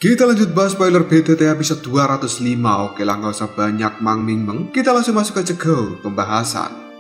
Kita lanjut bahas spoiler BTT episode 205. Oke lah, nggak usah banyak mang-ming-meng. Kita langsung masuk ke go pembahasan.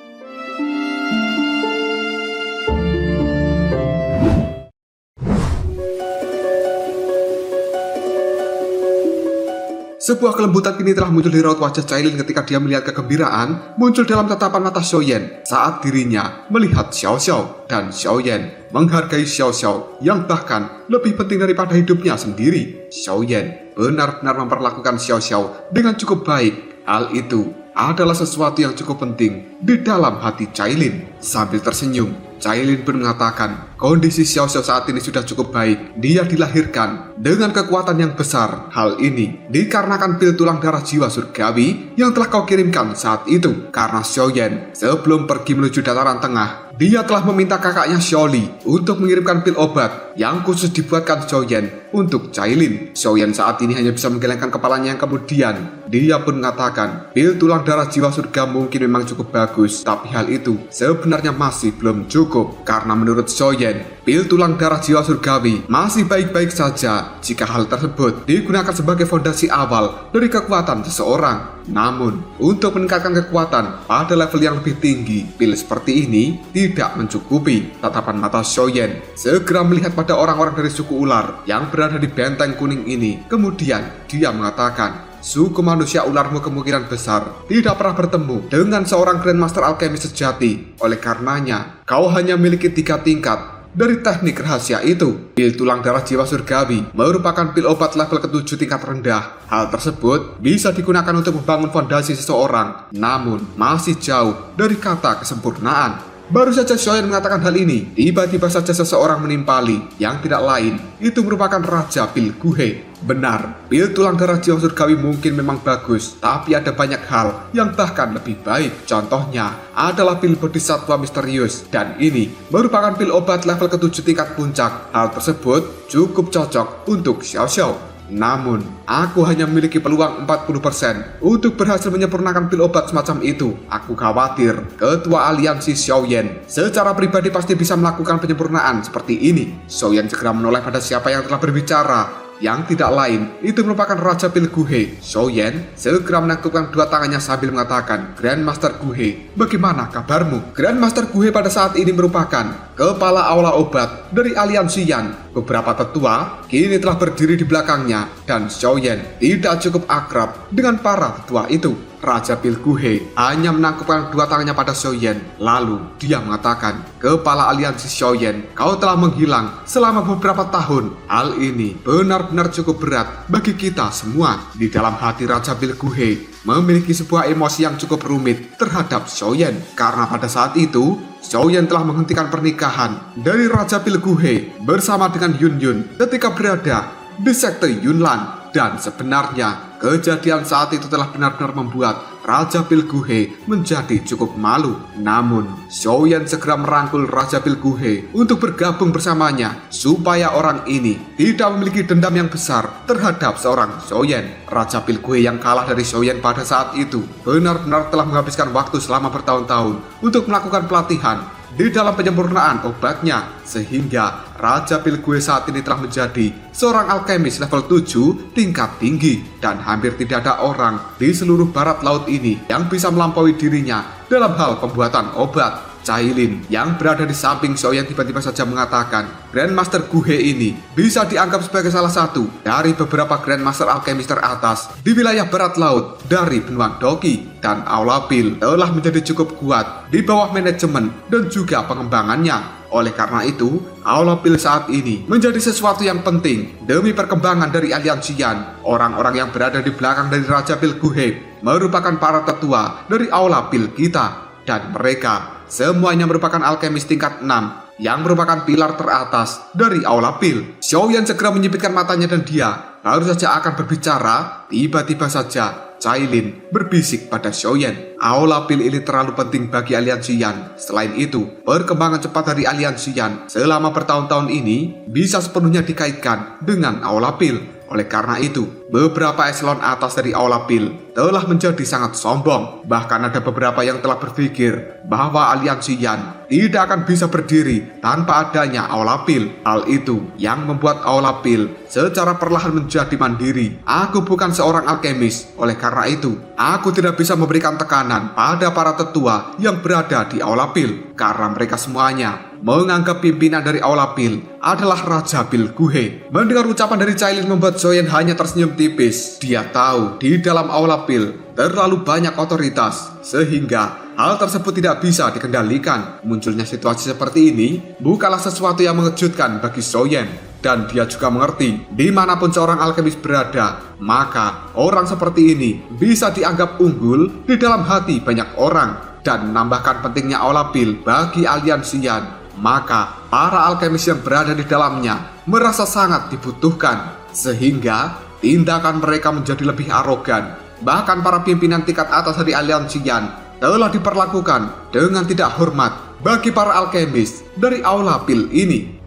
Sebuah kelembutan kini telah muncul di raut wajah Cailin ketika dia melihat kegembiraan muncul dalam tatapan mata Xiaoyan saat dirinya melihat Xiao Xiao dan Xiaoyan menghargai Xiao Xiao yang bahkan lebih penting daripada hidupnya sendiri. Xiaoyan benar-benar memperlakukan Xiao Xiao dengan cukup baik. Hal itu adalah sesuatu yang cukup penting di dalam hati Cailin. Sambil tersenyum, Cailin pun mengatakan kondisi Xiao Xiao saat ini sudah cukup baik. Dia dilahirkan dengan kekuatan yang besar. Hal ini dikarenakan pil tulang darah jiwa surgawi yang telah kau kirimkan saat itu. Karena Xiaoyan sebelum pergi menuju dataran tengah, dia telah meminta kakaknya Xiaoli untuk mengirimkan pil obat yang khusus dibuatkan Xiaoyan untuk Cailin. Xiaoyan saat ini hanya bisa menggelengkan kepalanya yang kemudian dia pun mengatakan pil tulang darah jiwa surga mungkin memang cukup bagus, tapi hal itu sebenarnya masih belum cukup. Karena menurut Xiaoyan, pil tulang darah jiwa surgawi masih baik-baik saja jika hal tersebut digunakan sebagai fondasi awal dari kekuatan seseorang. Namun, untuk meningkatkan kekuatan pada level yang lebih tinggi, pil seperti ini tidak mencukupi. Tatapan mata Xiaoyan segera melihat pada orang-orang dari suku ular yang berada di benteng kuning ini. Kemudian, dia mengatakan, suku manusia ularmu kemungkinan besar tidak pernah bertemu dengan seorang Grandmaster Alchemist sejati. Oleh karenanya, kau hanya memiliki 3 tingkat dari teknik rahasia itu. Pil tulang darah jiwa surgawi merupakan pil obat level ke-7 tingkat rendah. Hal tersebut bisa digunakan untuk membangun fondasi seseorang, namun masih jauh dari kata kesempurnaan. Baru saja Xiaoyan mengatakan hal ini, tiba-tiba saja seseorang menimpali, yang tidak lain itu merupakan Raja Pil Guhe. Benar, pil tulang darah jiwa surgawi mungkin memang bagus, tapi ada banyak hal yang bahkan lebih baik. Contohnya adalah pil bodhisatwa misterius, dan ini merupakan pil obat level ke-7 tingkat puncak. Hal tersebut cukup cocok untuk Xiao Xiao. Namun, aku hanya memiliki peluang 40% untuk berhasil menyempurnakan pil obat semacam itu. Aku khawatir ketua aliansi Xiaoyan secara pribadi pasti bisa melakukan penyempurnaan seperti ini. Xiaoyan segera menoleh pada siapa yang telah berbicara, yang tidak lain itu merupakan Raja Pil Guhe. Xiaoyan segera menangkupkan 2 tangannya sambil mengatakan, Grandmaster Guhe, bagaimana kabarmu? Grandmaster Guhe pada saat ini merupakan kepala aula obat dari aliansi Yan. Beberapa tetua kini telah berdiri di belakangnya, dan Xiaoyan tidak cukup akrab dengan para tetua itu. Raja Pil Guhe hanya menangkupkan 2 tangannya pada Xiaoyan. Lalu dia mengatakan, kepala aliansi Xiaoyan, kau telah menghilang selama beberapa tahun. Hal ini benar-benar cukup berat bagi kita semua. Di dalam hati Raja Pil Guhe memiliki sebuah emosi yang cukup rumit terhadap Xiaoyan. Karena pada saat itu Xiaoyan telah menghentikan pernikahan dari Raja Pil Guhe bersama dengan Yun Yun ketika berada di sekte Yunlan. Dan sebenarnya kejadian saat itu telah benar-benar membuat Raja Pil Guhe menjadi cukup malu. Namun, Xiaoyan segera merangkul Raja Pil Guhe untuk bergabung bersamanya supaya orang ini tidak memiliki dendam yang besar terhadap seorang Xiaoyan. Raja Pil Guhe yang kalah dari Xiaoyan pada saat itu benar-benar telah menghabiskan waktu selama bertahun-tahun untuk melakukan pelatihan di dalam penyempurnaan obatnya, sehingga Raja Pil Guhe saat ini telah menjadi seorang alkemis level 7 tingkat tinggi, dan hampir tidak ada orang di seluruh barat laut ini yang bisa melampaui dirinya dalam hal pembuatan obat. Cailin yang berada di samping Xiaoyan tiba-tiba saja mengatakan, Grandmaster Guhe ini bisa dianggap sebagai salah satu dari beberapa Grandmaster Alchemist teratas di wilayah barat laut dari benua Doki, dan Aula Pil telah menjadi cukup kuat di bawah manajemen dan juga pengembangannya. Oleh karena itu, Aula Pil saat ini menjadi sesuatu yang penting demi perkembangan dari aliansi Yan. Orang-orang yang berada di belakang dari Raja Pil Guhe merupakan para tetua dari Aula Pil kita, dan mereka semuanya merupakan alkemis tingkat 6 yang merupakan pilar teratas dari Aula Pil. Xiaoyan segera menyipitkan matanya dan dia baru saja akan berbicara, tiba-tiba saja Cailin berbisik pada Xiaoyan, Aula Pil ini terlalu penting bagi aliansi Yan. Selain itu, perkembangan cepat dari aliansi Yan selama bertahun-tahun ini bisa sepenuhnya dikaitkan dengan Aula Pil. Oleh karena itu, beberapa eselon atas dari Aula Pil telah menjadi sangat sombong. Bahkan ada beberapa yang telah berpikir bahwa aliansi Yan tidak akan bisa berdiri tanpa adanya Aula Pil. Hal itu yang membuat Aula Pil secara perlahan menjadi mandiri. Aku bukan seorang alkemis, oleh karena itu aku tidak bisa memberikan tekanan pada para tetua yang berada di Aula Pil, karena mereka semuanya menganggap pimpinan dari Aula Pil adalah Raja Pil Guhe. Mendengar ucapan dari Cailin membuat Xiaoyan hanya tersenyum tipis. Dia tahu di dalam Aula Pil terlalu banyak otoritas sehingga hal tersebut tidak bisa dikendalikan. Munculnya situasi seperti ini bukanlah sesuatu yang mengejutkan bagi Xiaoyan, dan dia juga mengerti dimanapun seorang alkemis berada, maka orang seperti ini bisa dianggap unggul di dalam hati banyak orang. Dan menambahkan pentingnya Aula Pil bagi aliansi Yan, maka para alkemis yang berada di dalamnya merasa sangat dibutuhkan, sehingga tindakan mereka menjadi lebih arogan. Bahkan para pimpinan tingkat atas dari aliansi Yan telah diperlakukan dengan tidak hormat bagi para alkemis dari Aula Pil ini.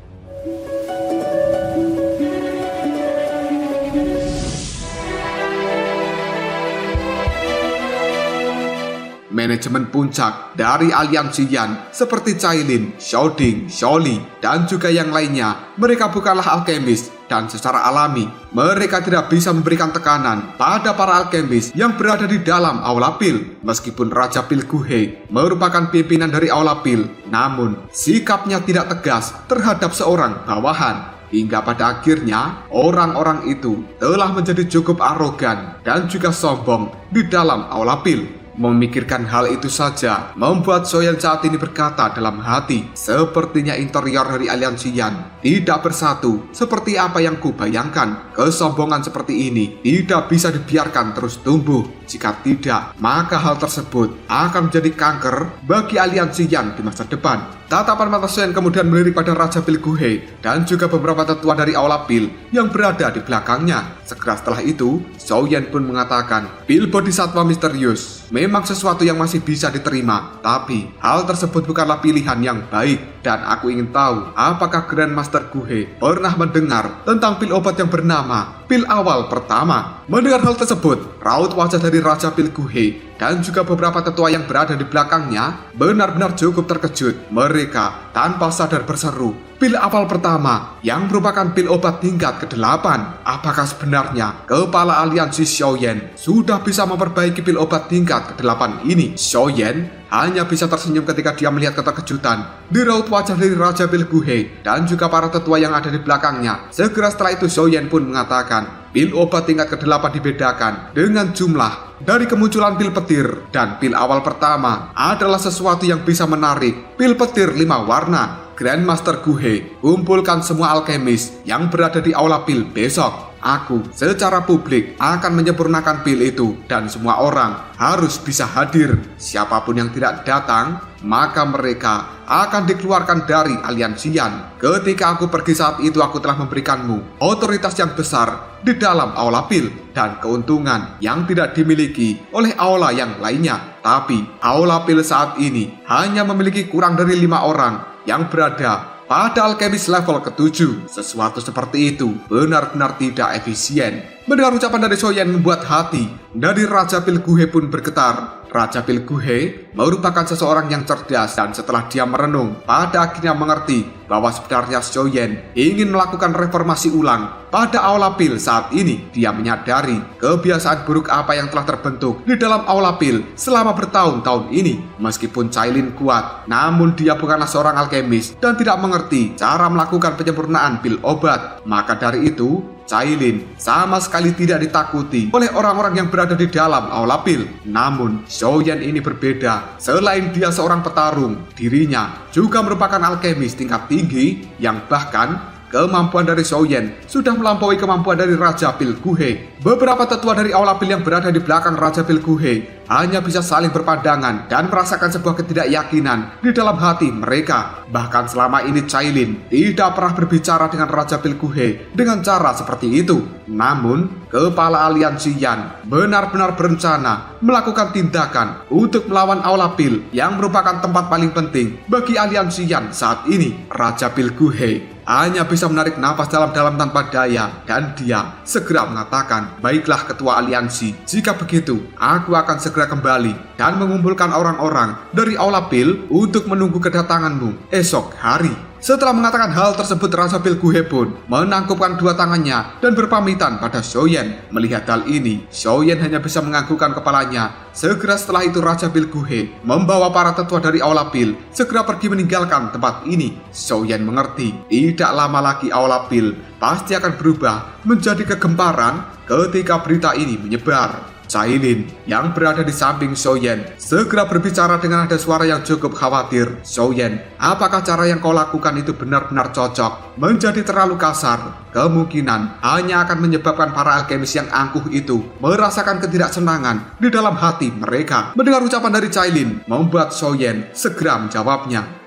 Manajemen puncak dari aliansi Yan seperti Cailin, Xiaoding, Xiaoli, dan juga yang lainnya, mereka bukanlah alkemis, dan secara alami mereka tidak bisa memberikan tekanan pada para alkemis yang berada di dalam Aula Pil. Meskipun Raja Pil Guhe merupakan pimpinan dari Aula Pil, namun sikapnya tidak tegas terhadap seorang bawahan. Hingga pada akhirnya orang-orang itu telah menjadi cukup arogan dan juga sombong di dalam Aula Pil. Memikirkan hal itu saja membuat Xiaoyan saat ini berkata dalam hati, sepertinya interior dari aliansi Yan tidak bersatu seperti apa yang kubayangkan. Kesombongan seperti ini tidak bisa dibiarkan terus tumbuh. Jika tidak, maka hal tersebut akan menjadi kanker bagi aliansi Yan di masa depan. Tatapan mata Xiaoyan kemudian melirik pada Raja Pil Guhe dan juga beberapa tetua dari Aula Pil yang berada di belakangnya. Segera setelah itu, Xiaoyan pun mengatakan, Pil Bodhisattva misterius memang sesuatu yang masih bisa diterima, tapi hal tersebut bukanlah pilihan yang baik. Dan aku ingin tahu, apakah Grandmaster Guhe pernah mendengar tentang pil obat yang bernama Pil Awal Pertama? Mendengar hal tersebut, raut wajah dari Raja Pil Guhe dan juga beberapa tetua yang berada di belakangnya benar-benar cukup terkejut. Mereka tanpa sadar berseru, pil awal pertama yang merupakan pil obat tingkat ke-8. Apakah sebenarnya kepala aliansi Xiaoyan sudah bisa memperbaiki pil obat tingkat ke-8 ini? Xiaoyan hanya bisa tersenyum ketika dia melihat keterkejutan di raut wajah dari Raja Pil Guhe dan juga para tetua yang ada di belakangnya. Segera setelah itu Xiaoyan pun mengatakan, pil obat tingkat ke-8 dibedakan dengan jumlah dari kemunculan pil petir, dan pil awal pertama adalah sesuatu yang bisa menarik pil petir 5 warna. Grandmaster Guhe, kumpulkan semua alkemis yang berada di Aula Pil besok. Aku secara publik akan menyempurnakan pil itu dan semua orang harus bisa hadir. Siapapun yang tidak datang, maka mereka akan dikeluarkan dari aliansi Yan. Ketika aku pergi saat itu, aku telah memberikanmu otoritas yang besar di dalam Aula Pil dan keuntungan yang tidak dimiliki oleh aula yang lainnya. Tapi Aula Pil saat ini hanya memiliki kurang dari 5 orang yang berada pada alkemis level ke-7. Sesuatu seperti itu benar-benar tidak efisien. Mendengar ucapan dari Xiaoyan membuat hati dari Raja Pil Guhe pun bergetar. Raja Pil Guhe merupakan seseorang yang cerdas, dan setelah dia merenung, pada akhirnya mengerti bahwa sebenarnya Xiaoyan ingin melakukan reformasi ulang pada Aula Pil saat ini. Dia menyadari kebiasaan buruk apa yang telah terbentuk di dalam Aula Pil selama bertahun-tahun ini. Meskipun Cailin kuat, namun dia bukanlah seorang alkemis dan tidak mengerti cara melakukan penyempurnaan pil obat. Maka dari itu, Cailin sama sekali tidak ditakuti oleh orang-orang yang berada di dalam Aula Pil. Namun Xiaoyan ini berbeda. Selain dia seorang petarung, dirinya juga merupakan alkemis tingkat tinggi yang bahkan kemampuan dari Xiaoyan sudah melampaui kemampuan dari Raja Pil Guhe. Beberapa tetua dari Aula Pil yang berada di belakang Raja Pil Guhe hanya bisa saling berpandangan dan merasakan sebuah ketidakyakinan di dalam hati mereka. Bahkan selama ini Cailin tidak pernah berbicara dengan Raja Pil Guhe dengan cara seperti itu. Namun, kepala aliansi Yan benar-benar berencana melakukan tindakan untuk melawan Aula Pil yang merupakan tempat paling penting bagi aliansi Yan saat ini. Raja Pil Guhe hanya bisa menarik napas dalam-dalam tanpa daya, dan dia segera mengatakan, "Baiklah Ketua Aliansi, jika begitu aku akan segera kembali dan mengumpulkan orang-orang dari Aula Pil untuk menunggu kedatanganmu esok hari." Setelah mengatakan hal tersebut, Raja Pilguhe pun menangkupkan dua tangannya dan berpamitan pada Xiaoyan. Melihat hal ini, Xiaoyan hanya bisa menganggukkan kepalanya. Segera setelah itu Raja Pilguhe membawa para tetua dari Aula Pil segera pergi meninggalkan tempat ini. Xiaoyan mengerti, tidak lama lagi Aula Pil pasti akan berubah menjadi kegemparan ketika berita ini menyebar. Cailin yang berada di samping Xiaoyan segera berbicara dengan nada suara yang cukup khawatir. "Xiaoyan, apakah cara yang kau lakukan itu benar-benar cocok? Menjadi terlalu kasar kemungkinan hanya akan menyebabkan para alkemis yang angkuh itu merasakan ketidaksenangan di dalam hati mereka." Mendengar ucapan dari Cailin membuat Xiaoyan segera menjawabnya,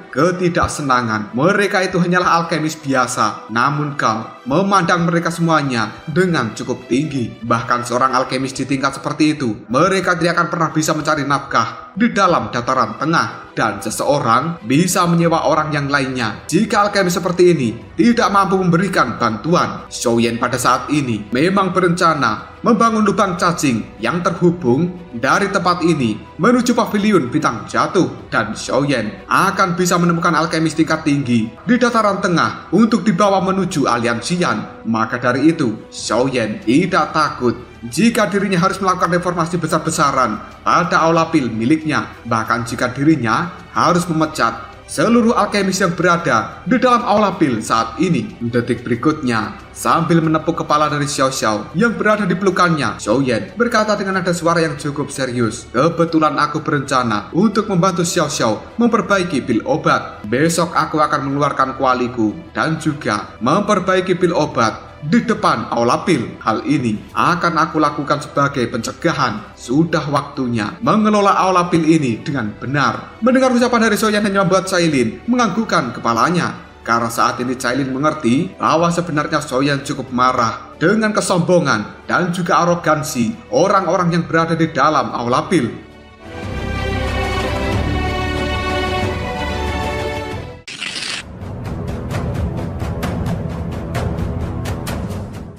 "Ketidaksenangan, mereka itu hanyalah alkemis biasa, namun kau memandang mereka semuanya dengan cukup tinggi. Bahkan seorang alkemis di tingkat seperti itu, mereka tidak akan pernah bisa mencari nafkah di dalam dataran tengah, dan seseorang bisa menyewa orang yang lainnya jika alkemis seperti ini tidak mampu memberikan bantuan." Xiaoyan pada saat ini memang berencana membangun lubang cacing yang terhubung dari tempat ini menuju paviliun bintang jatuh, dan Xiaoyan akan bisa menemukan alkemis tingkat tinggi di dataran tengah untuk dibawa menuju aliansian. Maka dari itu, Xiaoyan tidak takut jika dirinya harus melakukan reformasi besar-besaran pada Aula Pil miliknya, bahkan jika dirinya harus memecat seluruh alkemis yang berada di dalam Aula Pil saat ini. Detik berikutnya, sambil menepuk kepala dari Xiao Xiao yang berada di pelukannya, Xiaoyan berkata dengan nada suara yang cukup serius, "Kebetulan aku berencana untuk membantu Xiao Xiao memperbaiki pil obat. Besok aku akan mengeluarkan kualiku dan juga memperbaiki pil obat di depan Aula Pil. Hal ini akan aku lakukan sebagai pencegahan. Sudah waktunya mengelola Aula Pil ini dengan benar." Mendengar ucapan dari Xiaoyan hanya membuat Cailin menganggukkan kepalanya, karena saat ini Cailin mengerti bahwa sebenarnya Xiaoyan cukup marah dengan kesombongan dan juga arogansi orang-orang yang berada di dalam Aula Pil.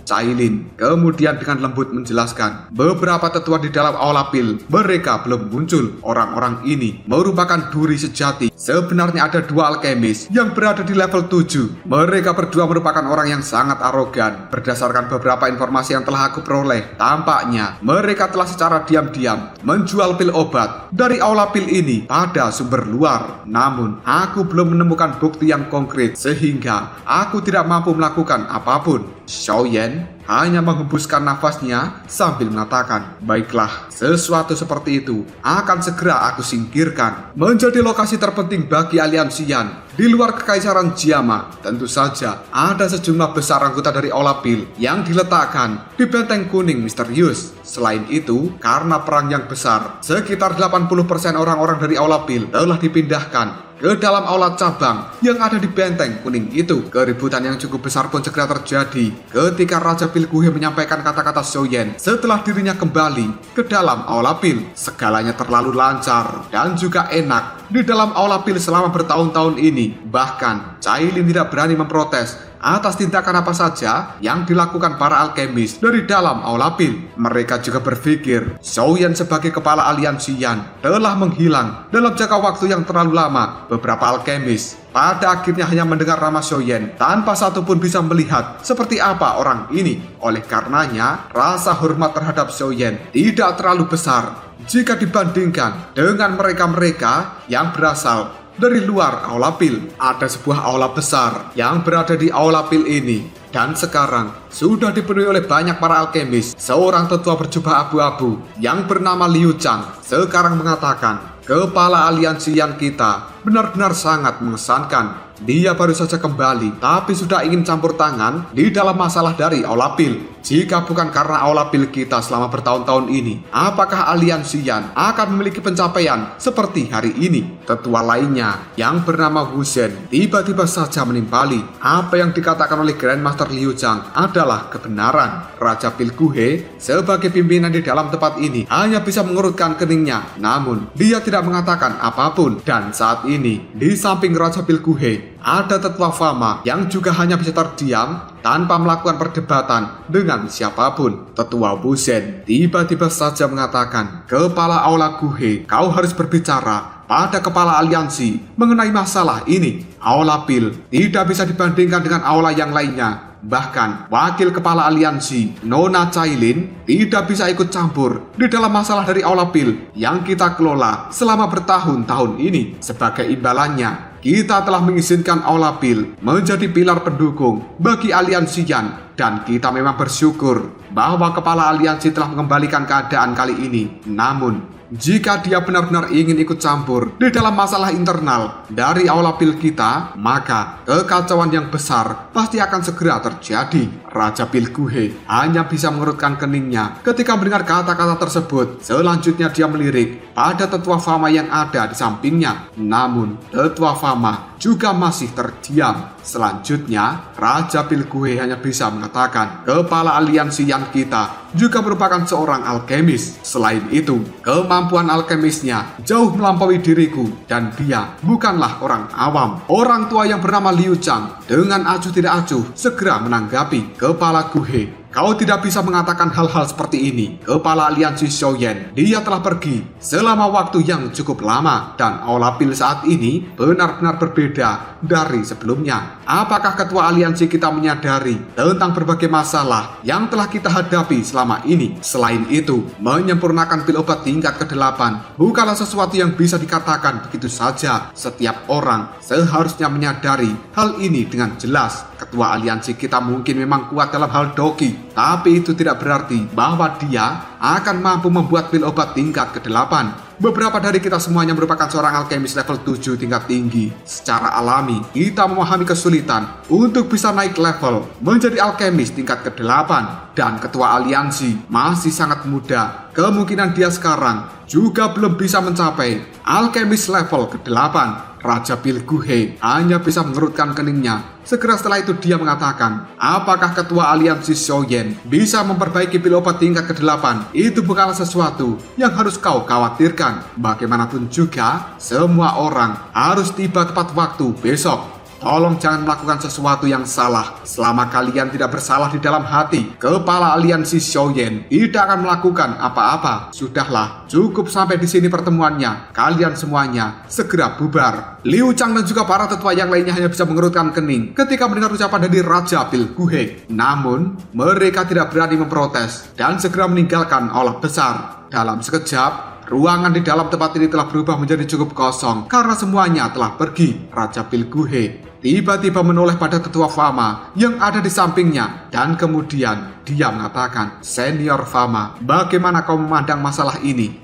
Cailin kemudian dengan lembut menjelaskan, "Beberapa tetua di dalam Aula Pil, mereka belum muncul. Orang-orang ini merupakan duri sejati. Sebenarnya ada dua alkemis yang berada di level 7. Mereka berdua merupakan orang yang sangat arogan. Berdasarkan beberapa informasi yang telah aku peroleh, tampaknya mereka telah secara diam-diam menjual pil obat dari Aula Pil ini pada sumber luar. Namun, aku belum menemukan bukti yang konkret sehingga aku tidak mampu melakukan apapun." Xiaoyan hanya menghembuskan nafasnya sambil mengatakan, "Baiklah, sesuatu seperti itu akan segera aku singkirkan." Menjadi lokasi terpenting bagi aliansian di luar kekaisaran Jiama, tentu saja ada sejumlah besar anggota dari Aula Pil yang diletakkan di benteng kuning misterius. Selain itu, karena perang yang besar, sekitar 80% orang-orang dari Aula Pil telah dipindahkan ke dalam aula cabang yang ada di benteng kuning itu. Keributan yang cukup besar pun segera terjadi ketika Raja Pilguhe menyampaikan kata-kata Xiaoyan setelah dirinya kembali ke dalam Aula Pil. Segalanya terlalu lancar dan juga enak di dalam Aula Pil selama bertahun-tahun ini. Bahkan Cailin tidak berani memprotes atas tindakan apa saja yang dilakukan para alkemis dari dalam Aula Pil. Mereka juga berpikir Xiaoyan sebagai kepala aliansian telah menghilang dalam jangka waktu yang terlalu lama. Beberapa alkemis pada akhirnya hanya mendengar nama Xiaoyan tanpa satupun bisa melihat seperti apa orang ini. Oleh karenanya, rasa hormat terhadap Xiaoyan tidak terlalu besar jika dibandingkan dengan mereka-mereka yang berasal dari luar Aula Pil. Ada sebuah aula besar yang berada di Aula Pil ini, dan sekarang sudah dipenuhi oleh banyak para alkemis. Seorang tetua berjubah abu-abu yang bernama Liu Chang sekarang mengatakan, "Kepala aliansian kita benar-benar sangat mengesankan. Dia baru saja kembali, tapi sudah ingin campur tangan di dalam masalah dari Aula Pil. Jika bukan karena Aula Pil kita selama bertahun-tahun ini, apakah aliansian akan memiliki pencapaian seperti hari ini?" Tetua lainnya yang bernama Wu Zhen tiba-tiba saja menimpali. Apa yang dikatakan oleh Grandmaster Liu Chang adalah kebenaran. Raja Pilguhe sebagai pimpinan di dalam tempat ini hanya bisa mengerutkan keningnya, namun dia tidak mengatakan apapun. Dan saat ini di samping Raja Pilguhe ada tetua Fama yang juga hanya bisa terdiam tanpa melakukan perdebatan dengan siapapun. Tetua Wuzen tiba-tiba saja mengatakan, "Kepala Aula Guhe, kau harus berbicara pada kepala aliansi mengenai masalah ini. Aula Pil tidak bisa dibandingkan dengan aula yang lainnya. Bahkan, wakil kepala aliansi, Nona Cailin, tidak bisa ikut campur di dalam masalah dari Aula Pil yang kita kelola selama bertahun-tahun ini. Sebagai imbalannya, kita telah mengizinkan Aula Pil menjadi pilar pendukung bagi aliansi Yan. Dan kita memang bersyukur bahwa kepala aliansi telah mengembalikan keadaan kali ini. Namun, jika dia benar-benar ingin ikut campur di dalam masalah internal dari Aula Pil kita, maka kekacauan yang besar pasti akan segera terjadi." Raja Pil Guhe hanya bisa mengerutkan keningnya ketika mendengar kata-kata tersebut. Selanjutnya dia melirik pada tetua Fama yang ada di sampingnya. Namun, tetua Fama juga masih terdiam. Selanjutnya, Raja Pil Guhe hanya bisa mengatakan, "Kepala aliansi yang kita juga merupakan seorang alkemis. Selain itu, kemampuan alkemisnya jauh melampaui diriku dan dia bukanlah orang awam." Orang tua yang bernama Liu Chang dengan acuh tidak acuh segera menanggapi, "Kepala Guhe, kau tidak bisa mengatakan hal-hal seperti ini. Kepala aliansi Xiaoyan, dia telah pergi selama waktu yang cukup lama dan Aula Pil saat ini benar-benar berbeda dari sebelumnya. Apakah ketua aliansi kita menyadari tentang berbagai masalah yang telah kita hadapi selama ini? Selain itu, menyempurnakan pil obat tingkat ke-8 bukanlah sesuatu yang bisa dikatakan begitu saja. Setiap orang seharusnya menyadari hal ini dengan jelas. Ketua aliansi kita mungkin memang kuat dalam hal doki, tapi itu tidak berarti bahwa dia akan mampu membuat pil obat tingkat ke-8. Beberapa dari kita semuanya merupakan seorang alkemis level 7 tingkat tinggi. Secara alami, kita memahami kesulitan untuk bisa naik level menjadi alkemis tingkat ke-8. Dan ketua aliansi masih sangat muda. Kemungkinan dia sekarang juga belum bisa mencapai alkemis level ke-8. Raja Pil Guhe hanya bisa mengerutkan keningnya. Segera setelah itu dia mengatakan, "Apakah ketua aliansi Xiaoyan bisa memperbaiki pil obat tingkat ke-8? Itu bukanlah sesuatu yang harus kau khawatirkan. Bagaimanapun juga, semua orang harus tiba tepat waktu besok. Tolong jangan melakukan sesuatu yang salah. Selama kalian tidak bersalah di dalam hati, kepala aliansi Xiaoyan tidak akan melakukan apa-apa." Sudahlah, cukup sampai di sini pertemuannya. Kalian semuanya segera bubar. Liu Chang dan juga para tetua yang lainnya hanya bisa mengerutkan kening ketika mendengar ucapan dari Raja Pil Guhe. Namun, mereka tidak berani memprotes dan segera meninggalkan aula besar. Dalam sekejap, ruangan di dalam tempat ini telah berubah menjadi cukup kosong karena semuanya telah pergi. Raja Pil Guhe tiba-tiba menoleh pada tetua Fama yang ada di sampingnya dan kemudian dia mengatakan, "Senior Fama, bagaimana kau memandang masalah ini?"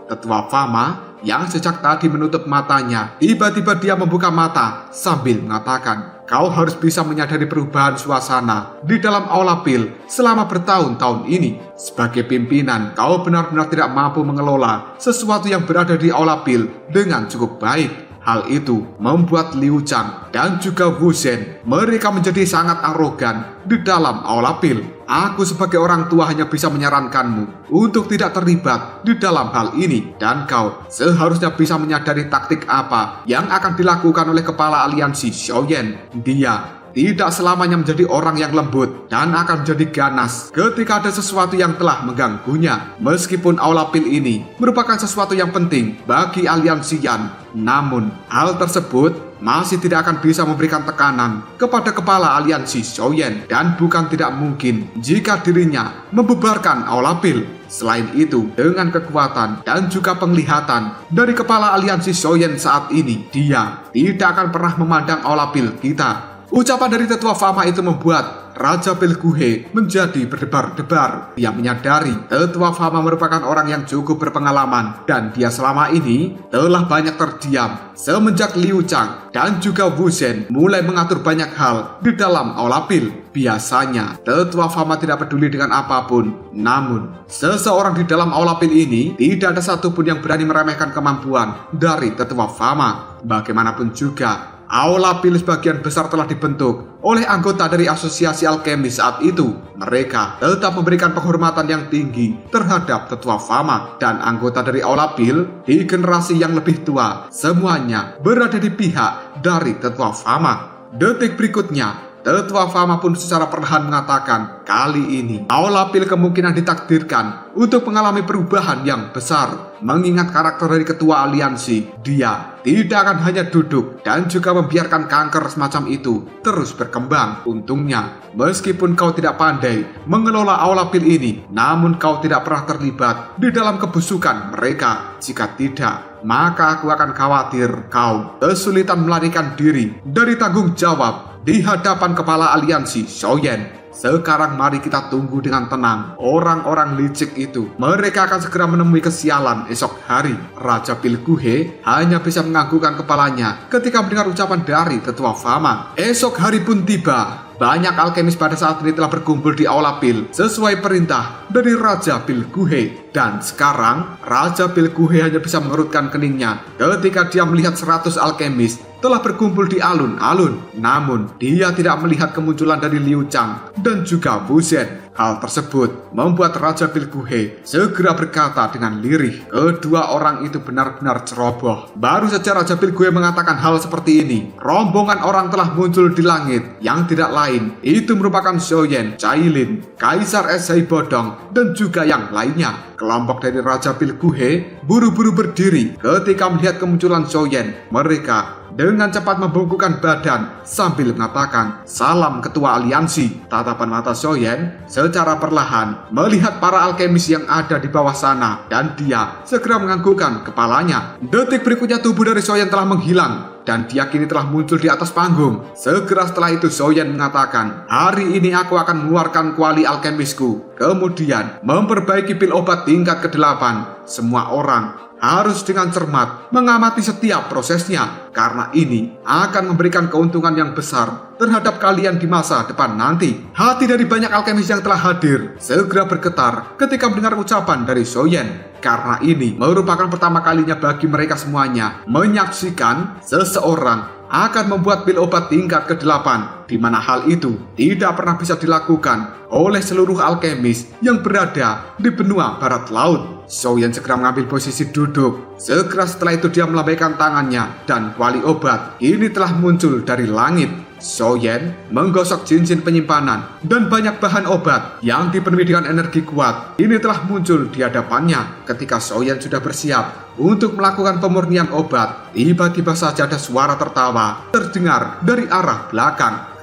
Tetua Fama yang sejak tadi menutup matanya, tiba-tiba dia membuka mata sambil mengatakan, "Kau harus bisa menyadari perubahan suasana di dalam Aula Pil selama bertahun-tahun ini. Sebagai pimpinan, kau benar-benar tidak mampu mengelola sesuatu yang berada di Aula Pil dengan cukup baik." Hal itu membuat Liu Chang dan juga Wuzen mereka menjadi sangat arogan di dalam Aula Pil. "Aku sebagai orang tua hanya bisa menyarankanmu untuk tidak terlibat di dalam hal ini, dan kau seharusnya bisa menyadari taktik apa yang akan dilakukan oleh kepala aliansi Xiaoyan. Dia tidak selamanya menjadi orang yang lembut dan akan menjadi ganas ketika ada sesuatu yang telah mengganggunya. Meskipun Aula Pil ini merupakan sesuatu yang penting bagi aliansi Yan, namun hal tersebut masih tidak akan bisa memberikan tekanan kepada kepala aliansi Xiaoyan dan bukan tidak mungkin jika dirinya membubarkan Aula Pil. Selain itu, dengan kekuatan dan juga penglihatan dari kepala aliansi Xiaoyan saat ini, dia tidak akan pernah memandang Aula Pil kita." Ucapan dari tetua Fama itu membuat Raja Pil Guhe menjadi berdebar-debar. Dia menyadari tetua Fama merupakan orang yang cukup berpengalaman dan dia selama ini telah banyak terdiam semenjak Liu Chang dan juga Wuzen mulai mengatur banyak hal di dalam Aula Pil. Biasanya tetua Fama tidak peduli dengan apapun, namun seseorang di dalam Aula Pil ini tidak ada satupun yang berani meremehkan kemampuan dari tetua Fama. Bagaimanapun juga, Aula Pil sebagian besar telah dibentuk oleh anggota dari asosiasi alkemis saat itu. Mereka tetap memberikan penghormatan yang tinggi terhadap Tetua Fama dan anggota dari Aula Pil di generasi yang lebih tua. Semuanya berada di pihak dari Tetua Fama. Detik berikutnya, Tetua Fama pun secara perlahan mengatakan, kali ini Aula Pil kemungkinan ditakdirkan untuk mengalami perubahan yang besar. Mengingat karakter dari ketua aliansi, dia tidak akan hanya duduk dan juga membiarkan kanker semacam itu terus berkembang. Untungnya, meskipun kau tidak pandai mengelola Aula Pil ini, namun kau tidak pernah terlibat di dalam kebusukan mereka. Jika tidak, maka aku akan khawatir kau kesulitan melarikan diri dari tanggung jawab di hadapan kepala aliansi Xiaoyan. Sekarang mari kita tunggu dengan tenang orang-orang licik itu. Mereka akan segera menemui kesialan esok hari. Raja Pil Guhe hanya bisa menganggukkan kepalanya ketika mendengar ucapan dari Tetua Fama. Esok hari pun tiba. Banyak alkemis pada saat ini telah berkumpul di Aula Pil sesuai perintah dari Raja Pil Guhe. Dan sekarang Raja Pil Guhe hanya bisa mengerutkan keningnya ketika dia melihat 100 alkemis telah berkumpul di alun-alun. Namun dia tidak melihat kemunculan dari Liu Chang dan juga Wu Zhen. Hal tersebut membuat Raja Pil Guhe segera berkata dengan lirih, kedua orang itu benar-benar ceroboh. Baru saja Raja Pil Guhe mengatakan hal seperti ini, rombongan orang telah muncul di langit yang tidak lain. Itu merupakan Xiaoyan, Cailin, Kaisar Es Hai Bodong, dan juga yang lainnya. Kelompok dari Raja Pil Guhe buru-buru berdiri ketika melihat kemunculan Xiaoyan. Mereka dengan cepat membungkukkan badan sambil mengatakan, salam ketua aliansi. Tatapan mata Xiaoyan secara perlahan melihat para alkemis yang ada di bawah sana dan dia segera menganggukkan kepalanya. Detik berikutnya tubuh dari Xiaoyan telah menghilang dan dia kini telah muncul di atas panggung. Segera setelah itu Xiaoyan mengatakan, hari ini aku akan mengeluarkan kuali alkemisku, kemudian memperbaiki pil obat tingkat ke-8. Semua orang harus dengan cermat mengamati setiap prosesnya, karena ini akan memberikan keuntungan yang besar terhadap kalian di masa depan nanti. Hati dari banyak alkemis yang telah hadir segera bergetar ketika mendengar ucapan dari Xiaoyan, karena ini merupakan pertama kalinya bagi mereka semuanya menyaksikan seseorang akan membuat pil obat tingkat ke-8, di mana hal itu tidak pernah bisa dilakukan oleh seluruh alkemis yang berada di benua barat laut. Xiaoyan segera mengambil posisi duduk. Segera setelah itu dia melambaikan tangannya dan kuali obat ini telah muncul dari langit. Xiaoyan menggosok cincin penyimpanan dan banyak bahan obat yang dipenuhi dengan energi kuat. Ini telah muncul di hadapannya. Ketika Xiaoyan sudah bersiap untuk melakukan pemurnian obat, tiba-tiba saja ada suara tertawa terdengar dari arah belakang.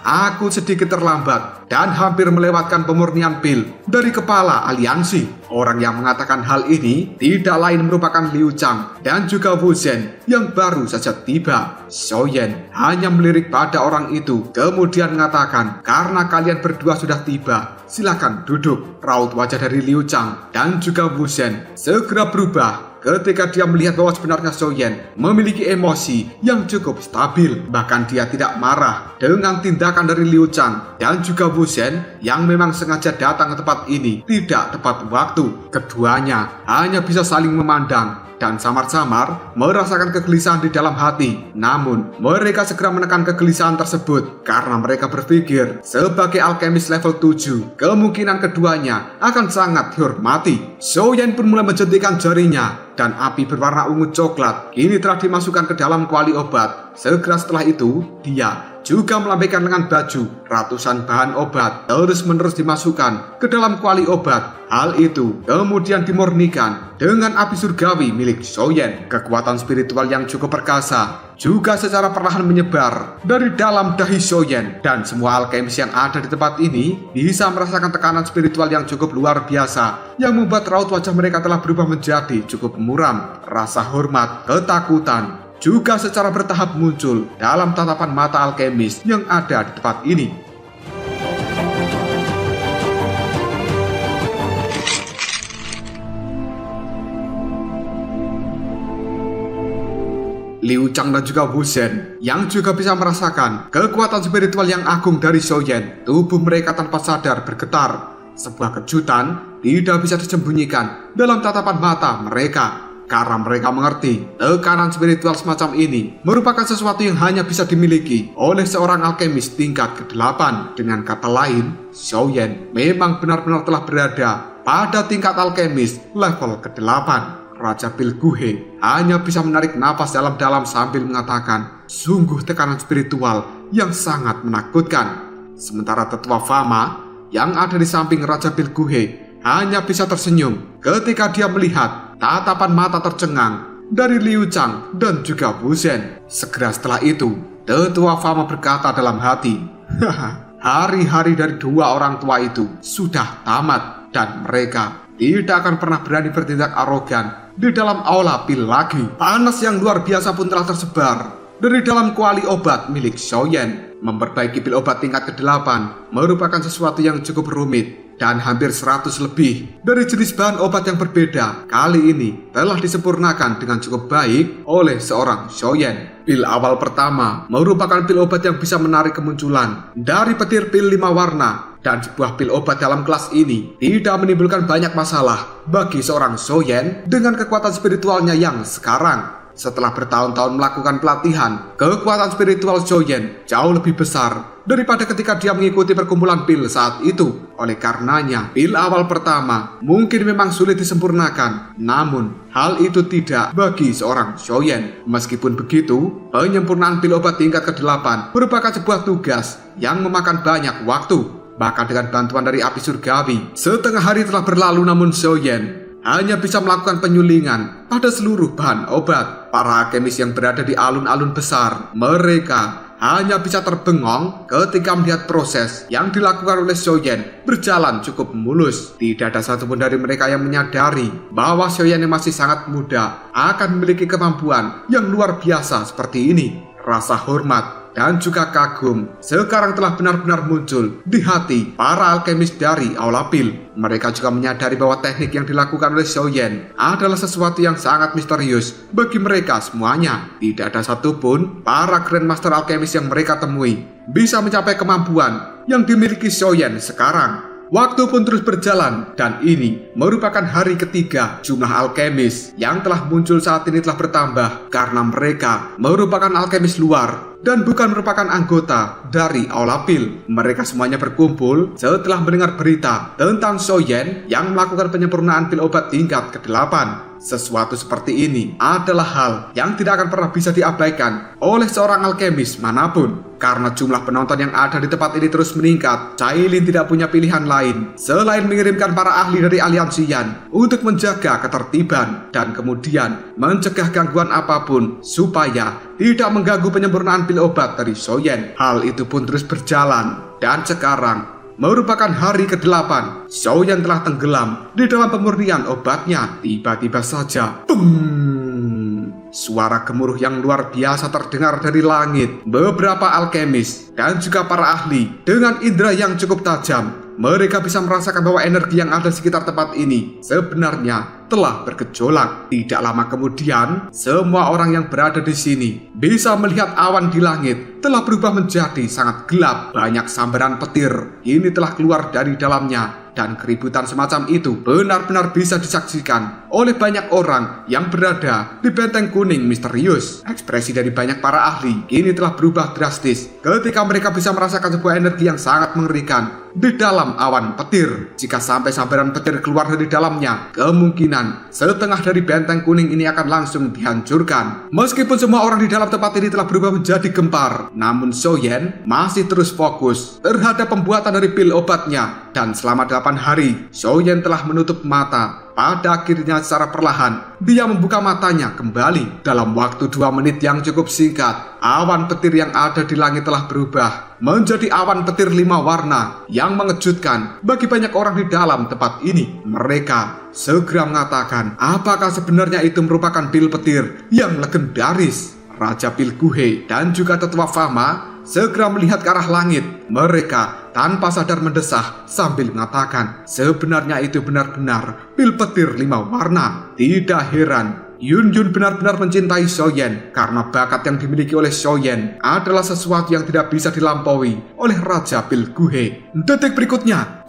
Aku sedikit terlambat dan hampir melewatkan pemurnian pil dari kepala aliansi. Orang yang mengatakan hal ini tidak lain merupakan Liu Chang dan juga Wu Zhen yang baru saja tiba. Xiaoyan hanya melirik pada orang itu, kemudian mengatakan, karena kalian berdua sudah tiba, silakan duduk. Raut wajah dari Liu Chang dan juga Wu Zhen segera berubah ketika dia melihat bahwa sebenarnya Xiaoyan memiliki emosi yang cukup stabil. Bahkan dia tidak marah dengan tindakan dari Liu Chang dan juga Wu Zhen yang memang sengaja datang ke tempat ini tidak tepat waktu. Keduanya hanya bisa saling memandang dan samar-samar merasakan kegelisahan di dalam hati. Namun, mereka segera menekan kegelisahan tersebut karena mereka berpikir sebagai alkemis level 7, kemungkinan keduanya akan sangat dihormati. Xiaoyan pun mulai menjentikan jarinya dan api berwarna ungu coklat kini telah dimasukkan ke dalam kuali obat. Segera setelah itu, dia juga melambaikan lengan baju. Ratusan bahan obat terus-menerus dimasukkan ke dalam kuali obat. Hal itu kemudian dimurnikan dengan api surgawi milik Xiaoyan. Kekuatan spiritual yang cukup perkasa juga secara perlahan menyebar dari dalam dahi Xiaoyan, dan semua alkemis yang ada di tempat ini bisa merasakan tekanan spiritual yang cukup luar biasa yang membuat raut wajah mereka telah berubah menjadi cukup muram. Rasa hormat, ketakutan juga secara bertahap muncul dalam tatapan mata alkemis yang ada di tempat ini. Liu Chang dan juga Wu Zhen yang juga bisa merasakan kekuatan spiritual yang agung dari Xiaoyan. Tubuh mereka tanpa sadar bergetar. Sebuah kejutan tidak bisa disembunyikan dalam tatapan mata mereka. karena mereka mengerti tekanan spiritual semacam ini merupakan sesuatu yang hanya bisa dimiliki oleh seorang alkemis tingkat ke-8. Dengan kata lain, Xiaoyan memang benar-benar telah berada pada tingkat alkemis level ke-8. Raja Pilguhe hanya bisa menarik nafas dalam-dalam sambil mengatakan, sungguh tekanan spiritual yang sangat menakutkan. Sementara tetua Fama yang ada di samping Raja Pilguhe hanya bisa tersenyum ketika dia melihat tatapan mata tercengang dari Liu Chang dan juga Wu Zhen. Segera setelah itu, tetua Fama berkata dalam hati, hari-hari dari dua orang tua itu sudah tamat dan mereka tidak akan pernah berani bertindak arogan di dalam aula pil lagi. Panas yang luar biasa pun telah tersebar dari dalam kuali obat milik Xiaoyan. Memperbaiki pil obat tingkat ke-8 merupakan sesuatu yang cukup rumit dan hampir 100 lebih dari jenis bahan obat yang berbeda kali ini telah disempurnakan dengan cukup baik oleh seorang Xiaoyan. Pil awal pertama merupakan pil obat yang bisa menarik kemunculan dari petir pil 5 warna, dan sebuah pil obat dalam kelas ini tidak menimbulkan banyak masalah bagi seorang Xiaoyan dengan kekuatan spiritualnya yang sekarang. Setelah bertahun-tahun melakukan pelatihan, kekuatan spiritual Xiaoyan jauh lebih besar daripada ketika dia mengikuti perkumpulan pil saat itu. Oleh karenanya, pil awal pertama mungkin memang sulit disempurnakan, namun hal itu tidak bagi seorang Xiaoyan. Meskipun begitu, penyempurnaan pil obat tingkat ke-8 merupakan sebuah tugas yang memakan banyak waktu. Bahkan dengan bantuan dari api surgawi, setengah hari telah berlalu namun Xiaoyan hanya bisa melakukan penyulingan pada seluruh bahan obat. Para alkemis yang berada di alun-alun besar, mereka hanya bisa terbengong ketika melihat proses yang dilakukan oleh Xiaoyan berjalan cukup mulus. Tidak ada satupun dari mereka yang menyadari bahwa Xiaoyan yang masih sangat muda akan memiliki kemampuan yang luar biasa seperti ini. Rasa hormat dan juga kagum sekarang telah benar-benar muncul di hati para alkemis dari aula pil. Mereka juga menyadari bahwa teknik yang dilakukan oleh Xiaoyan adalah sesuatu yang sangat misterius bagi mereka semuanya. Tidak ada satupun para Grandmaster alkemis yang mereka temui bisa mencapai kemampuan yang dimiliki Xiaoyan sekarang. Waktu pun terus berjalan dan ini merupakan hari ketiga. Jumlah alkemis yang telah muncul saat ini telah bertambah karena mereka merupakan alkemis luar dan bukan merupakan anggota dari aula pil. Mereka semuanya berkumpul setelah mendengar berita tentang Xiaoyan yang melakukan penyempurnaan pil obat tingkat ke-8. Sesuatu seperti ini adalah hal yang tidak akan pernah bisa diabaikan oleh seorang alkemis manapun. Karena jumlah penonton yang ada di tempat ini terus meningkat, Cailin tidak punya pilihan lain selain mengirimkan para ahli dari aliansi Yan untuk menjaga ketertiban dan kemudian mencegah gangguan apapun supaya tidak mengganggu penyempurnaan pil obat dari Xiaoyan. Hal itu pun terus berjalan dan sekarang merupakan hari ke-8. Xiaoyan telah tenggelam di dalam pemurnian obatnya. Tiba-tiba saja, suara gemuruh yang luar biasa terdengar dari langit. Beberapa alkemis dan juga para ahli dengan indera yang cukup tajam, mereka bisa merasakan bahwa energi yang ada di sekitar tempat ini sebenarnya telah bergejolak. Tidak lama kemudian, semua orang yang berada di sini bisa melihat awan di langit telah berubah menjadi sangat gelap. Banyak sambaran petir ini telah keluar dari dalamnya, dan keributan semacam itu benar-benar bisa disaksikan oleh banyak orang yang berada di benteng kuning misterius. Ekspresi dari banyak para ahli kini telah berubah drastis ketika mereka bisa merasakan sebuah energi yang sangat mengerikan di dalam awan petir. Jika sampai sambaran petir keluar dari dalamnya, kemungkinan setengah dari benteng kuning ini akan langsung dihancurkan. Meskipun semua orang di dalam tempat ini telah berubah menjadi gempar, namun Xiaoyan masih terus fokus terhadap pembuatan dari pil obatnya. Dan selama 8 hari, Xiaoyan telah menutup mata. Pada akhirnya secara perlahan, dia membuka matanya kembali. Dalam waktu 2 menit yang cukup singkat, awan petir yang ada di langit telah berubah menjadi awan petir 5 warna yang mengejutkan bagi banyak orang di dalam tempat ini. Mereka segera mengatakan, apakah sebenarnya itu merupakan pil petir yang legendaris? Raja Pilguhe dan juga tetua Fama segera melihat ke arah langit. Mereka tanpa sadar mendesah sambil mengatakan, sebenarnya itu benar-benar pil petir 5 warna. Tidak heran Yun Yun benar-benar mencintai Xiaoyan karena bakat yang dimiliki oleh Xiaoyan adalah sesuatu yang tidak bisa dilampaui oleh Raja Pilguhe. Detik berikutnya,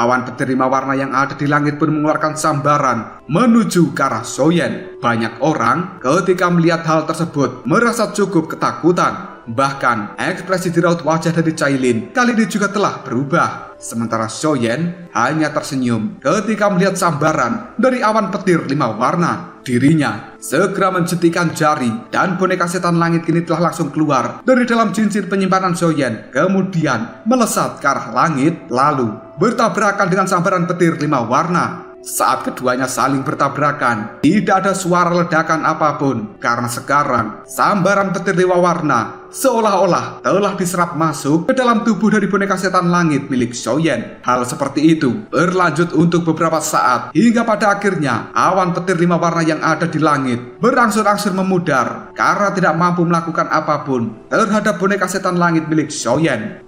awan petir 5 warna yang ada di langit pun mengeluarkan sambaran menuju ke arah Xiaoyan. Banyak orang ketika melihat hal tersebut merasa cukup ketakutan. Bahkan ekspresi di raut wajah dari Cailin kali ini juga telah berubah. Sementara Xiaoyan hanya tersenyum ketika melihat sambaran dari awan petir 5 warna. Dirinya segera menjentikan jari dan boneka setan langit kini telah langsung keluar dari dalam cincin penyimpanan Xiaoyan, kemudian melesat ke arah langit lalu bertabrakan dengan sambaran petir 5 warna. Saat keduanya saling bertabrakan, tidak ada suara ledakan apapun karena sekarang sambaran petir 5 warna seolah-olah telah diserap masuk ke dalam tubuh dari boneka setan langit milik Xiaoyan. Hal seperti itu berlanjut untuk beberapa saat hingga pada akhirnya awan petir 5 warna yang ada di langit berangsur-angsur memudar karena tidak mampu melakukan apapun terhadap boneka setan langit milik Xiaoyan.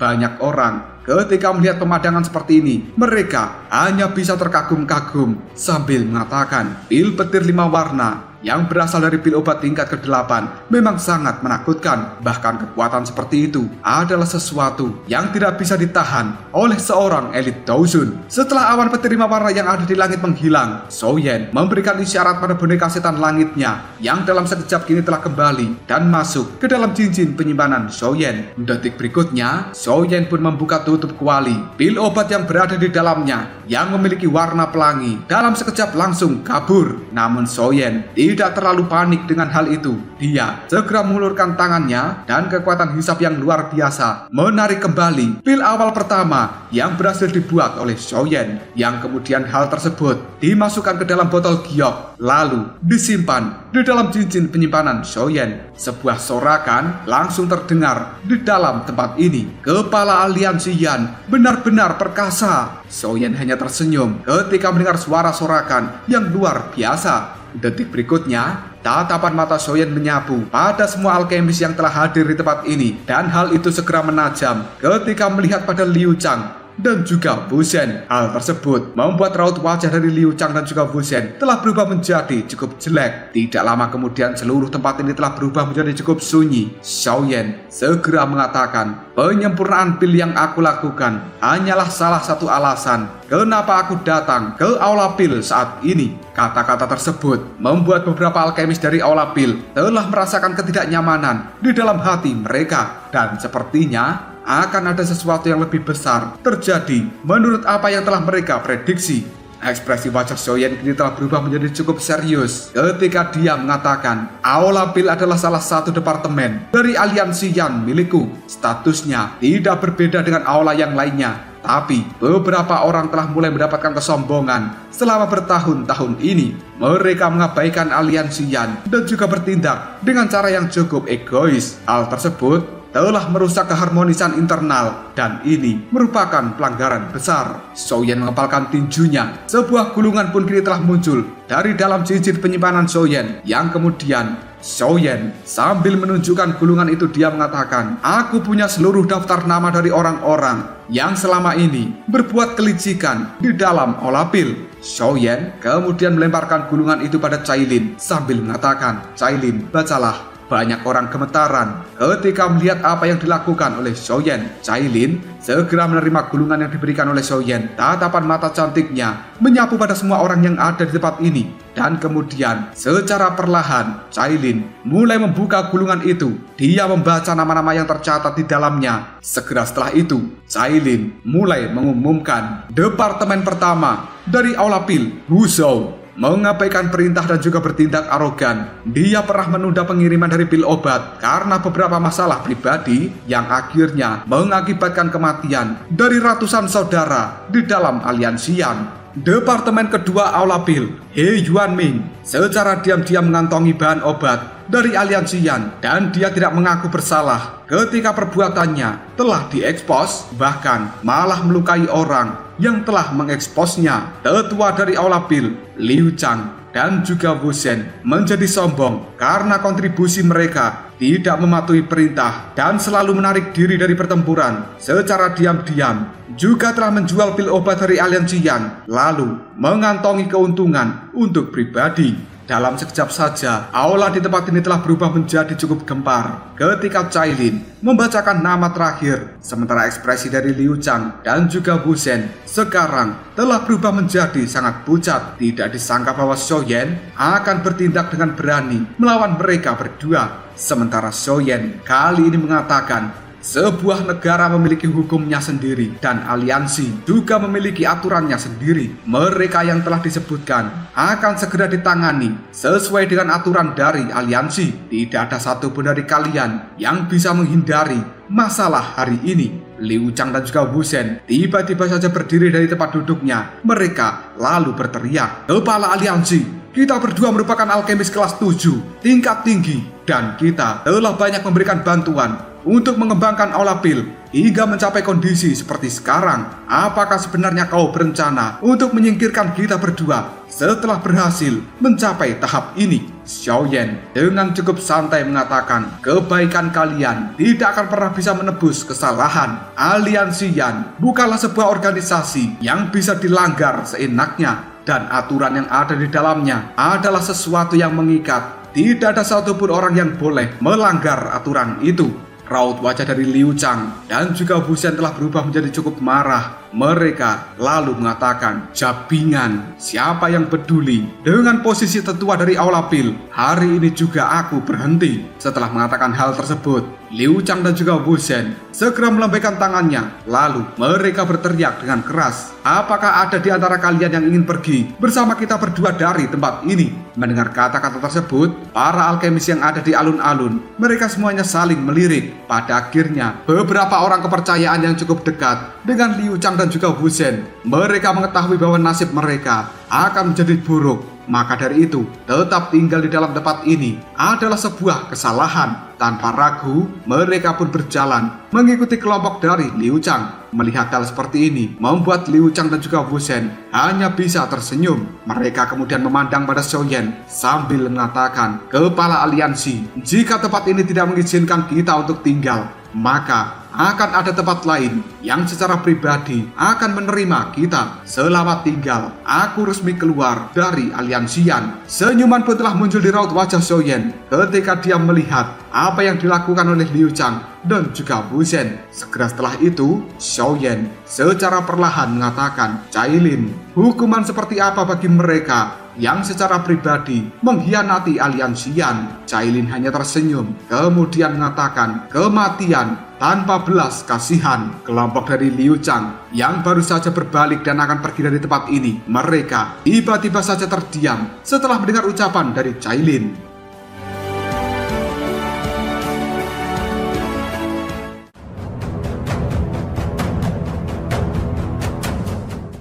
Banyak orang ketika melihat pemandangan seperti ini, mereka hanya bisa terkagum-kagum sambil mengatakan, pil petir 5 warna yang berasal dari pil obat tingkat ke-8 memang sangat menakutkan. Bahkan kekuatan seperti itu adalah sesuatu yang tidak bisa ditahan oleh seorang elit Daozun. Setelah awan petir 5 warna yang ada di langit menghilang, Xiaoyan memberikan isyarat pada boneka setan langitnya yang dalam sekejap kini telah kembali dan masuk ke dalam cincin penyimpanan Xiaoyan. Detik berikutnya, Xiaoyan pun membuka tutup kuali. Pil obat yang berada di dalamnya yang memiliki warna pelangi dalam sekejap langsung kabur. Namun Xiaoyan tidak terlalu panik dengan hal itu. Dia segera mengulurkan tangannya dan kekuatan hisap yang luar biasa menarik kembali pil awal pertama yang berhasil dibuat oleh Xiaoyan, yang kemudian hal tersebut dimasukkan ke dalam botol giok lalu disimpan di dalam cincin penyimpanan Xiaoyan. Sebuah sorakan langsung terdengar di dalam tempat ini. Kepala aliansi Yan benar-benar perkasa. Xiaoyan hanya tersenyum ketika mendengar suara sorakan yang luar biasa. Detik berikutnya, tatapan mata Xiaoyan menyapu pada semua alkemis yang telah hadir di tempat ini, dan hal itu segera menajam ketika melihat pada Liu Chang dan juga Wu Zhen. Hal tersebut membuat raut wajah dari Liu Chang dan juga Wu Zhen telah berubah menjadi cukup jelek. Tidak lama kemudian seluruh tempat ini telah berubah menjadi cukup sunyi. Xiaoyan segera mengatakan, penyempurnaan pil yang aku lakukan hanyalah salah satu alasan kenapa aku datang ke Aula Pil saat ini. Kata-kata tersebut membuat beberapa alkemis dari Aula Pil telah merasakan ketidaknyamanan di dalam hati mereka, dan sepertinya akan ada sesuatu yang lebih besar terjadi menurut apa yang telah mereka prediksi. Ekspresi wajah Xiaoyan kini telah berubah menjadi cukup serius ketika dia mengatakan, Aula Pil adalah salah satu departemen dari aliansi Yan milikku. Statusnya tidak berbeda dengan aula yang lainnya, tapi beberapa orang telah mulai mendapatkan kesombongan selama bertahun-tahun ini. Mereka mengabaikan aliansi Yan dan juga bertindak dengan cara yang cukup egois. Hal tersebut telah merusak keharmonisan internal, dan ini merupakan pelanggaran besar. Xiaoyan mengepalkan tinjunya. Sebuah gulungan pun kini telah muncul dari dalam cincin penyimpanan Xiaoyan, yang kemudian Xiaoyan sambil menunjukkan gulungan itu dia mengatakan, aku punya seluruh daftar nama dari orang-orang yang selama ini berbuat kelicikan di dalam Aula Pil. Xiaoyan kemudian melemparkan gulungan itu pada Cailin sambil mengatakan, Cailin, bacalah. Banyak orang gemetaran ketika melihat apa yang dilakukan oleh Xiaoyan. Cailin segera menerima gulungan yang diberikan oleh Xiaoyan. Tatapan mata cantiknya menyapu pada semua orang yang ada di tempat ini. Dan kemudian secara perlahan Cailin mulai membuka gulungan itu. Dia membaca nama-nama yang tercatat di dalamnya. Segera setelah itu Cailin mulai mengumumkan, departemen pertama dari Aula Pil, Wu Zhou, mengabaikan perintah dan juga bertindak arogan. Dia pernah menunda pengiriman dari pil obat karena beberapa masalah pribadi yang akhirnya mengakibatkan kematian dari ratusan saudara di dalam aliansi Yan. Departemen kedua Aula Pil, He Yuanming, secara diam-diam mengantongi bahan obat dari aliansi Yan, dan dia tidak mengaku bersalah ketika perbuatannya telah diekspos, bahkan malah melukai orang yang telah mengeksposnya. Tetua dari Aula Pil, Liu Chang dan juga Wu Zhen menjadi sombong karena kontribusi mereka tidak mematuhi perintah dan selalu menarik diri dari pertempuran secara diam-diam. Juga telah menjual pil obat dari aliansi Yan lalu mengantongi keuntungan untuk pribadi. Dalam sekejap saja, aula di tempat ini telah berubah menjadi cukup gempar ketika Cailin membacakan nama terakhir. Sementara ekspresi dari Liu Chang dan juga Wu Zhen sekarang telah berubah menjadi sangat pucat. Tidak disangka bahwa Xiaoyan akan bertindak dengan berani melawan mereka berdua. Sementara Xiaoyan kali ini mengatakan sebuah negara memiliki hukumnya sendiri dan aliansi juga memiliki aturannya sendiri. Mereka yang telah disebutkan akan segera ditangani sesuai dengan aturan dari aliansi. Tidak ada satupun dari kalian yang bisa menghindari masalah hari ini. Liu Chang dan juga Wu Zhen tiba-tiba saja berdiri dari tempat duduknya. Mereka lalu berteriak, "Kepala aliansi, kita berdua merupakan alkemis kelas 7 tingkat tinggi dan kita telah banyak memberikan bantuan untuk mengembangkan Aula Pil hingga mencapai kondisi seperti sekarang. Apakah sebenarnya kau berencana untuk menyingkirkan kita berdua setelah berhasil mencapai tahap ini?" Xiaoyan dengan cukup santai mengatakan, "Kebaikan kalian tidak akan pernah bisa menebus kesalahan. Aliansi Yan bukanlah sebuah organisasi yang bisa dilanggar seenaknya, dan aturan yang ada di dalamnya adalah sesuatu yang mengikat. Tidak ada satupun orang yang boleh melanggar aturan itu." Raut wajah dari Liu Chang dan juga Wu Zhen telah berubah menjadi cukup marah. Mereka lalu mengatakan, "Jabingan, siapa yang peduli dengan posisi tetua dari Aula Pil? Hari ini juga aku berhenti." Setelah mengatakan hal tersebut, Liu Chang dan juga Wu Zhen segera melambaikan tangannya. Lalu mereka berteriak dengan keras, "Apakah ada di antara kalian yang ingin pergi bersama kita berdua dari tempat ini?" Mendengar kata-kata tersebut, para alkemis yang ada di alun-alun, mereka semuanya saling melirik. Pada akhirnya, beberapa orang kepercayaan yang cukup dekat dengan Liu Chang dan juga Wu Zhen, mereka mengetahui bahwa nasib mereka akan menjadi buruk. Maka dari itu, tetap tinggal di dalam tempat ini adalah sebuah kesalahan. Tanpa ragu, mereka pun berjalan mengikuti kelompok dari Liu Chang. Melihat hal seperti ini membuat Liu Chang dan juga Wu Zhen hanya bisa tersenyum. Mereka kemudian memandang pada Xiaoyan sambil mengatakan, "Kepala aliansi, jika tempat ini tidak mengizinkan kita untuk tinggal, maka akan ada tempat lain yang secara pribadi akan menerima kita. Selamat tinggal, aku resmi keluar dari aliansian." Senyuman pun telah muncul di raut wajah Xiaoyan ketika dia melihat apa yang dilakukan oleh Liu Chang dan juga Wu Zhen. Segera setelah itu, Xiaoyan secara perlahan mengatakan, "Cailin, hukuman seperti apa bagi mereka yang secara pribadi mengkhianati aliansian?" Cailin hanya tersenyum, kemudian mengatakan, "Kematian tanpa belas kasihan." Kelompok dari Liu Chang yang baru saja berbalik dan akan pergi dari tempat ini, mereka tiba-tiba saja terdiam setelah mendengar ucapan dari Cailin.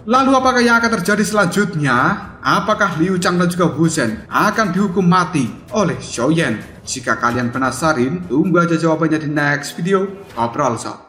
Lalu apakah yang akan terjadi selanjutnya? Apakah Liu Chang dan juga Wu Zhen akan dihukum mati oleh Xiaoyan? Jika kalian penasaran, tunggu aja jawabannya di next video. Ngobrol sob.